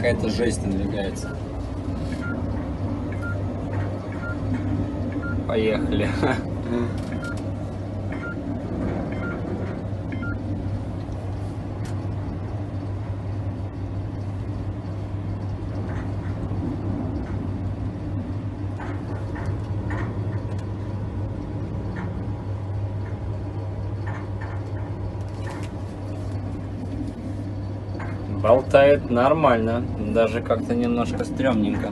какая-то жесть надвигается. Поехали. Болтает нормально, даже как-то немножко стрёмненько.